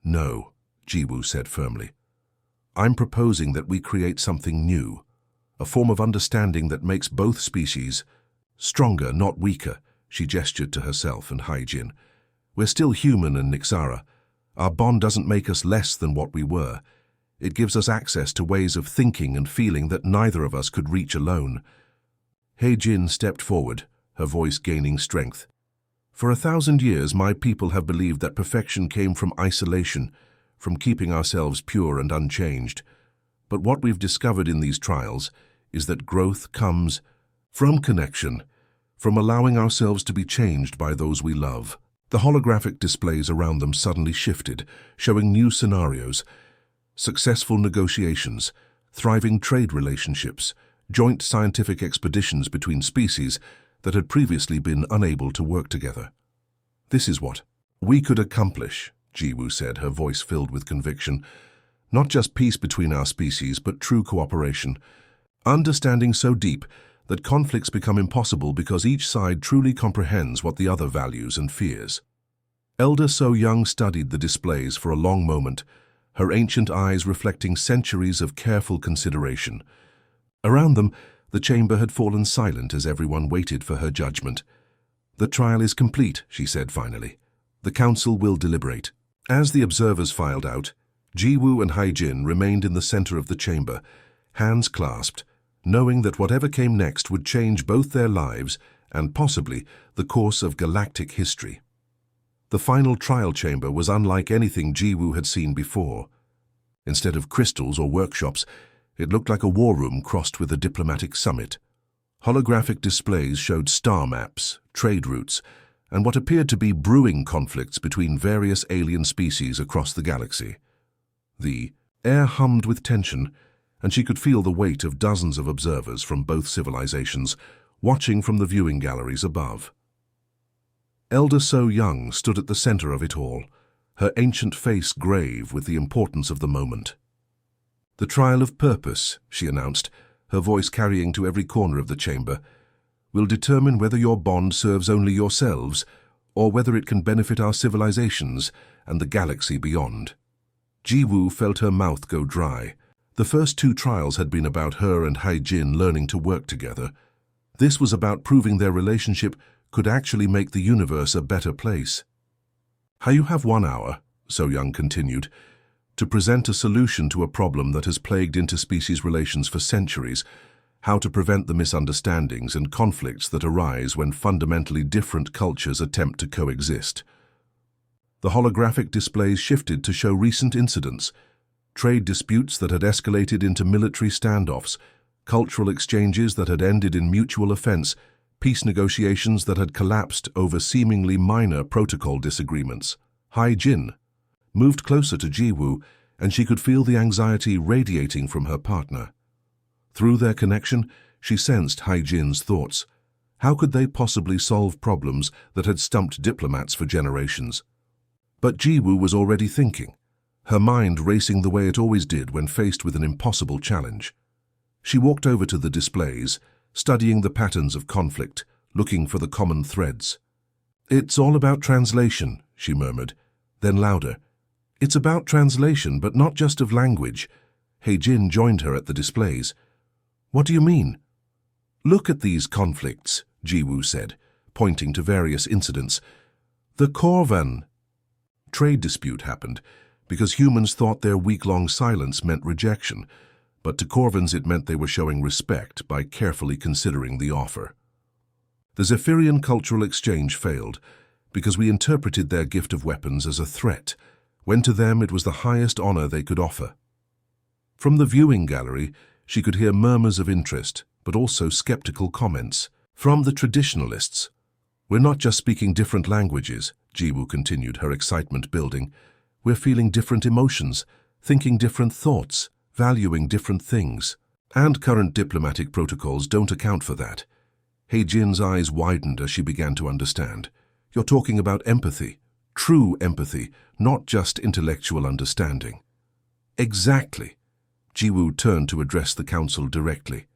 "No," Jiwoo said firmly. "I'm proposing that we create something new, a form of understanding that makes both species stronger, not weaker." She gestured to herself and He-Jin. We're still human and Nixara. Our bond doesn't make us less than what we were. It gives us access to ways of thinking and feeling that neither of us could reach alone. He-Jin stepped forward, her voice gaining strength. For 1,000 years, my people have believed that perfection came from isolation, from keeping ourselves pure and unchanged. But what we've discovered in these trials is that growth comes from connection, from allowing ourselves to be changed by those we love. The holographic displays around them suddenly shifted, showing new scenarios, successful negotiations, thriving trade relationships, joint scientific expeditions between species that had previously been unable to work together. This is what we could accomplish, Jiwoo said, her voice filled with conviction. Not just peace between our species, but true cooperation. Understanding so deep that conflicts become impossible because each side truly comprehends what the other values and fears. Elder So Young studied the displays for a long moment, her ancient eyes reflecting centuries of careful consideration. Around them, the chamber had fallen silent as everyone waited for her judgment. The trial is complete, she said finally. The council will deliberate. As the observers filed out, Jiwoo and He-Jin remained in the center of the chamber, hands clasped, knowing that whatever came next would change both their lives and possibly the course of galactic history. The final trial chamber was unlike anything Jiwoo had seen before. Instead of crystals or workshops, it looked like a war room crossed with a diplomatic summit. Holographic displays showed star maps, trade routes, and what appeared to be brewing conflicts between various alien species across the galaxy. The air hummed with tension, and she could feel the weight of dozens of observers from both civilizations watching from the viewing galleries above. Elder So Young stood at the center of it all, her ancient face grave with the importance of the moment. The trial of purpose, she announced, her voice carrying to every corner of the chamber, will determine whether your bond serves only yourselves or whether it can benefit our civilizations and the galaxy beyond. Jiwoo felt her mouth go dry. The first two trials had been about her and He-Jin learning to work together. This was about proving their relationship could actually make the universe a better place. You have 1 hour, So Young continued, to present a solution to a problem that has plagued interspecies relations for centuries, how to prevent the misunderstandings and conflicts that arise when fundamentally different cultures attempt to coexist. The holographic displays shifted to show recent incidents, trade disputes that had escalated into military standoffs, cultural exchanges that had ended in mutual offense, peace negotiations that had collapsed over seemingly minor protocol disagreements. He-Jin moved closer to Jiwoo, and she could feel the anxiety radiating from her partner. Through their connection, she sensed He-Jin's thoughts. How could they possibly solve problems that had stumped diplomats for generations? But Jiwoo was already thinking, her mind racing the way it always did when faced with an impossible challenge. She walked over to the displays, studying the patterns of conflict, looking for the common threads. "It's all about translation," she murmured, then louder. "It's about translation, but not just of language." He-Jin joined her at the displays. "What do you mean?" "Look at these conflicts," Jiwoo said, pointing to various incidents. "The Corvan trade dispute happened because humans thought their week-long silence meant rejection, but to Corvans it meant they were showing respect by carefully considering the offer. The Zephyrian cultural exchange failed because we interpreted their gift of weapons as a threat, when to them it was the highest honor they could offer." From the viewing gallery, she could hear murmurs of interest, but also skeptical comments. From the traditionalists. "We're not just speaking different languages," Jiwoo continued, her excitement building. "We're feeling different emotions, thinking different thoughts, valuing different things. And current diplomatic protocols don't account for that." He-Jin's eyes widened as she began to understand. "You're talking about empathy, true empathy, not just intellectual understanding." "Exactly." Jiwoo turned to address the council directly.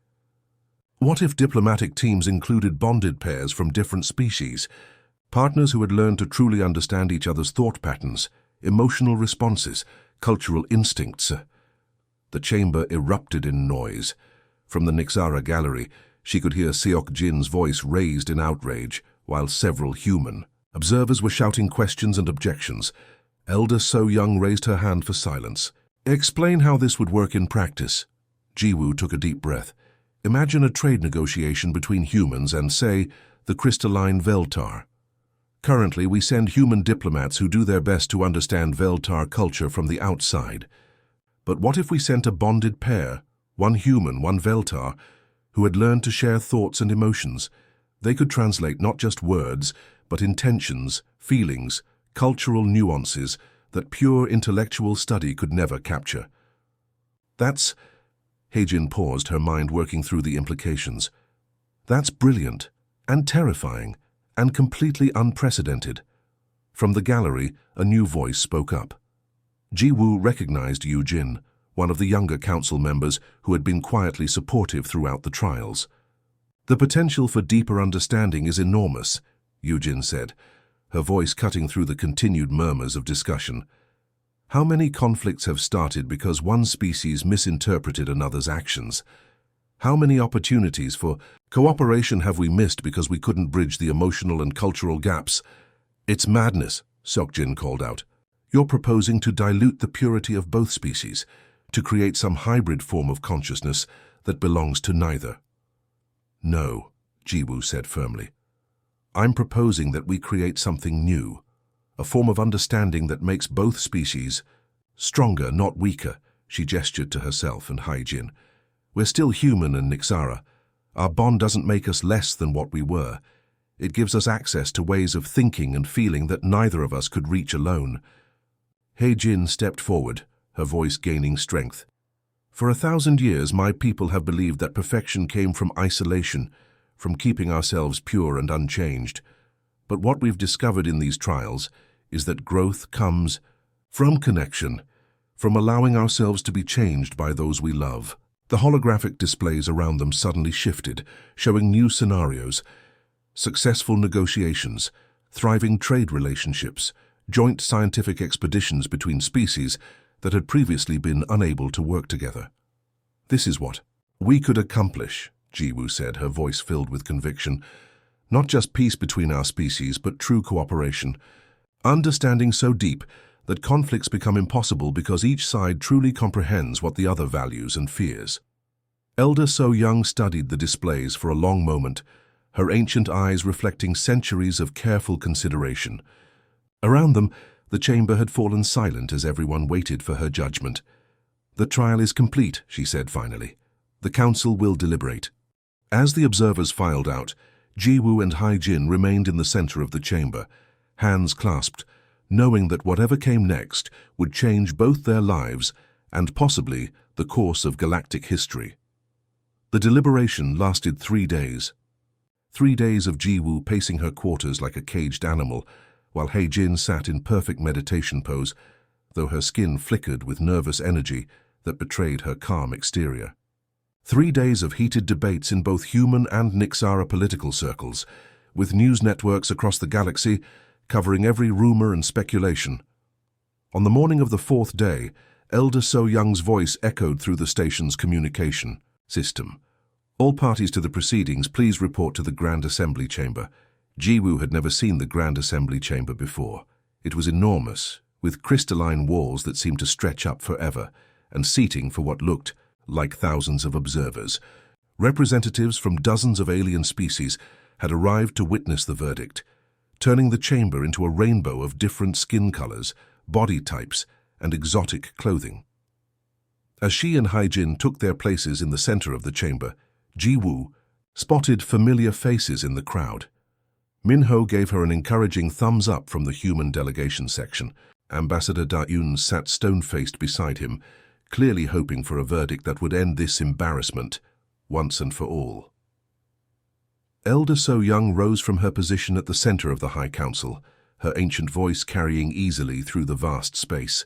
"What if diplomatic teams included bonded pairs from different species, partners who had learned to truly understand each other's thought patterns, emotional responses, cultural instincts?" The chamber erupted in noise. From the Nixara gallery, she could hear Seok Jin's voice raised in outrage, while several human Observers were shouting questions and objections. Elder So Young raised her hand for silence. Explain how this would work in practice. Jiwoo took a deep breath. Imagine a trade negotiation between humans and, say, the crystalline Veltar. Currently, we send human diplomats who do their best to understand Veltar culture from the outside. But what if we sent a bonded pair, one human, one Veltar, who had learned to share thoughts and emotions? They could translate not just words, but intentions, feelings, cultural nuances that pure intellectual study could never capture. That's... Heijin paused, her mind working through the implications. That's brilliant, and terrifying, and completely unprecedented. From the gallery, a new voice spoke up. Jiwoo recognized Yu Jin, one of the younger council members who had been quietly supportive throughout the trials. The potential for deeper understanding is enormous, Yu Jin said, her voice cutting through the continued murmurs of discussion. How many conflicts have started because one species misinterpreted another's actions? How many opportunities for cooperation have we missed because we couldn't bridge the emotional and cultural gaps? It's madness, Seokjin called out. You're proposing to dilute the purity of both species, to create some hybrid form of consciousness that belongs to neither. No, Jiwoo said firmly. I'm proposing that we create something new, a form of understanding that makes both species stronger, not weaker, she gestured to herself and Haijin. We're still human and Nixara. Our bond doesn't make us less than what we were. It gives us access to ways of thinking and feeling that neither of us could reach alone. Heijin stepped forward, her voice gaining strength. For 1,000 years, my people have believed that perfection came from isolation, from keeping ourselves pure and unchanged. But what we've discovered in these trials is that growth comes from connection, from allowing ourselves to be changed by those we love. The holographic displays around them suddenly shifted, showing new scenarios, successful negotiations, thriving trade relationships, joint scientific expeditions between species that had previously been unable to work together. This is what we could accomplish, Jiwoo said, her voice filled with conviction. Not just peace between our species, but true cooperation. Understanding so deep that conflicts become impossible because each side truly comprehends what the other values and fears. Elder So Young studied the displays for a long moment, her ancient eyes reflecting centuries of careful consideration. Around them, the chamber had fallen silent as everyone waited for her judgment. The trial is complete, she said finally. The council will deliberate. As the observers filed out, Jiwoo and Haijin remained in the center of the chamber, hands clasped, knowing that whatever came next would change both their lives and possibly the course of galactic history. The deliberation lasted 3 days. 3 days of Jiwoo pacing her quarters like a caged animal, while Heijin sat in perfect meditation pose, though her skin flickered with nervous energy that betrayed her calm exterior. 3 days of heated debates in both human and Nixara political circles, with news networks across the galaxy covering every rumor and speculation. On the morning of the 4th day, Elder So Young's voice echoed through the station's communication system. All parties to the proceedings, please report to the Grand Assembly Chamber. Jiwoo had never seen the Grand Assembly Chamber before. It was enormous, with crystalline walls that seemed to stretch up forever, and seating for what looked like thousands of observers. Representatives from dozens of alien species had arrived to witness the verdict, turning the chamber into a rainbow of different skin colors, body types, and exotic clothing. As she and Haijin took their places in the center of the chamber, Jiwoo spotted familiar faces in the crowd. Minho gave her an encouraging thumbs up from the human delegation section. Ambassador Da-Yun sat stone-faced beside him, clearly hoping for a verdict that would end this embarrassment once and for all. Elder So Young rose from her position at the center of the High Council, her ancient voice carrying easily through the vast space.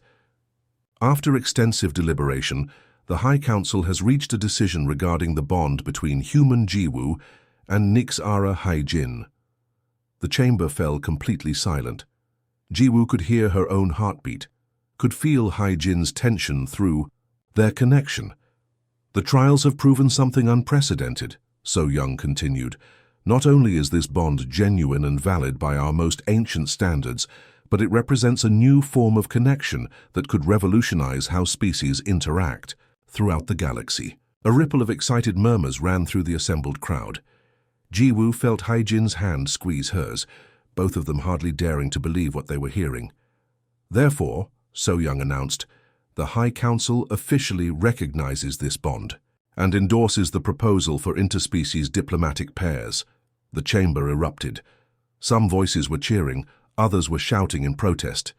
After extensive deliberation, the High Council has reached a decision regarding the bond between human Jiwoo and Nixara Haijin. The chamber fell completely silent. Jiwoo could hear her own heartbeat, could feel Haijin's tension through their connection. The trials have proven something unprecedented, So Young continued. Not only is this bond genuine and valid by our most ancient standards, but it represents a new form of connection that could revolutionize how species interact throughout the galaxy. A ripple of excited murmurs ran through the assembled crowd. Jiwoo felt Haijin's hand squeeze hers, both of them hardly daring to believe what they were hearing. Therefore, So Young announced, the High Council officially recognizes this bond and endorses the proposal for interspecies diplomatic pairs. The chamber erupted. Some voices were cheering, others were shouting in protest.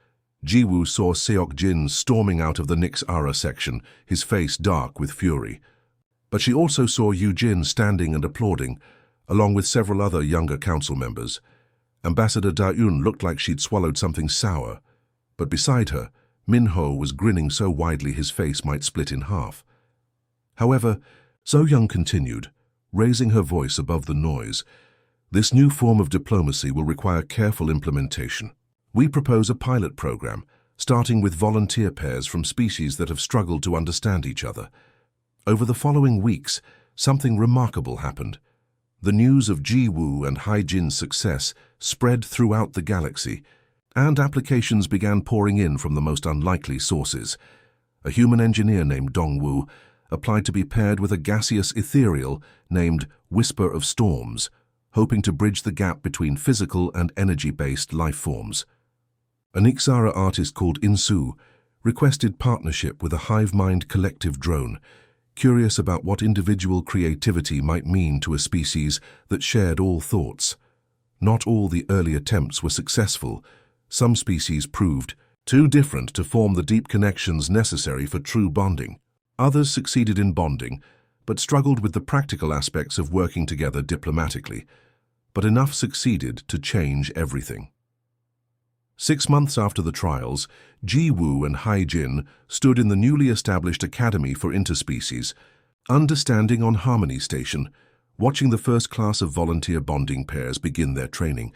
Jiwoo saw Seok Jin storming out of the Nix-Ara section, his face dark with fury. But she also saw Yu Jin standing and applauding, along with several other younger council members. Ambassador Da-eun looked like she'd swallowed something sour, but beside her, Min-ho was grinning so widely his face might split in half. However, So Young continued, raising her voice above the noise. This new form of diplomacy will require careful implementation. We propose a pilot program, starting with volunteer pairs from species that have struggled to understand each other. Over the following weeks, something remarkable happened. The news of Jiwoo and Haijin's success spread throughout the galaxy, and applications began pouring in from the most unlikely sources. A human engineer named Dongwoo applied to be paired with a gaseous ethereal named Whisper of Storms, hoping to bridge the gap between physical and energy-based life forms. A Nix-Ara artist called Insu requested partnership with a hive-mind collective drone, curious about what individual creativity might mean to a species that shared all thoughts. Not all the early attempts were successful. Some species proved too different to form the deep connections necessary for true bonding. Others succeeded in bonding, but struggled with the practical aspects of working together diplomatically. But enough succeeded to change everything. 6 months after the trials, Jiwoo and Haijin stood in the newly established Academy for Interspecies, Understanding on Harmony Station, watching the first class of volunteer bonding pairs begin their training.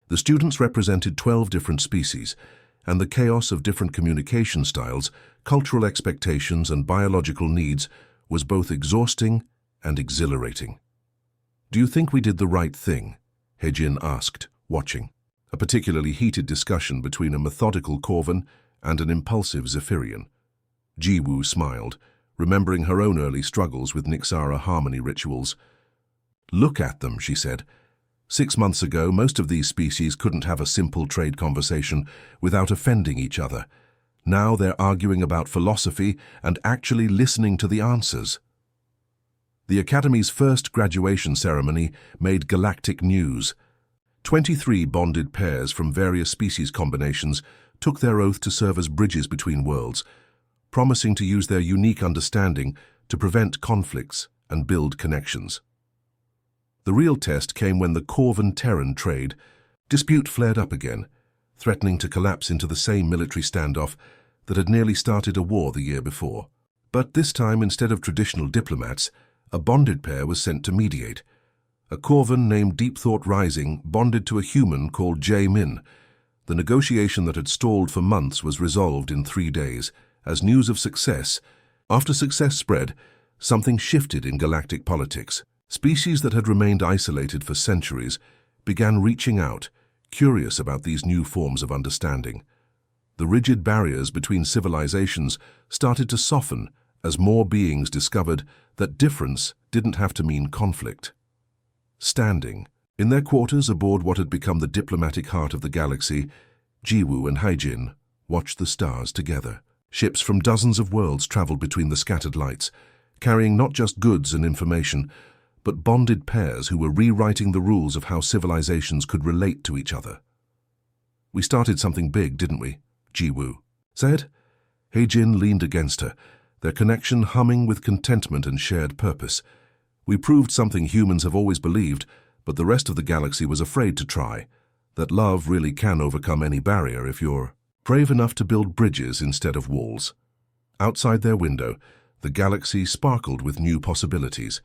The students represented 12 different species, and the chaos of different communication styles, cultural expectations, and biological needs was both exhausting and exhilarating. "Do you think we did the right thing?" Haijin asked, watching. A particularly heated discussion between a methodical Corvan and an impulsive Zephyrian. Jiwoo smiled, remembering her own early struggles with Nix-Ara harmony rituals. "Look at them," she said. 6 months ago, most of these species couldn't have a simple trade conversation without offending each other. Now they're arguing about philosophy and actually listening to the answers. The Academy's first graduation ceremony made galactic news. 23 bonded pairs from various species combinations took their oath to serve as bridges between worlds, promising to use their unique understanding to prevent conflicts and build connections. The real test came when the Corvan-Terran trade dispute flared up again, threatening to collapse into the same military standoff that had nearly started a war the year before. But this time, instead of traditional diplomats, a bonded pair was sent to mediate. A Corvan named Deep Thought Rising bonded to a human called Jae-min. The negotiation that had stalled for months was resolved in 3 days, as news of success. After success spread, something shifted in galactic politics. Species that had remained isolated for centuries began reaching out, curious about these new forms of understanding. The rigid barriers between civilizations started to soften as more beings discovered that difference didn't have to mean conflict. Standing in their quarters aboard what had become the diplomatic heart of the galaxy, Jiwoo and Haijin watched the stars together. Ships from dozens of worlds traveled between the scattered lights, carrying not just goods and information, but bonded pairs who were rewriting the rules of how civilizations could relate to each other. "We started something big, didn't we?" Jiwoo said. Haijin leaned against her, their connection humming with contentment and shared purpose. "We proved something humans have always believed, but the rest of the galaxy was afraid to try, that love really can overcome any barrier if you're brave enough to build bridges instead of walls." Outside their window, the galaxy sparkled with new possibilities.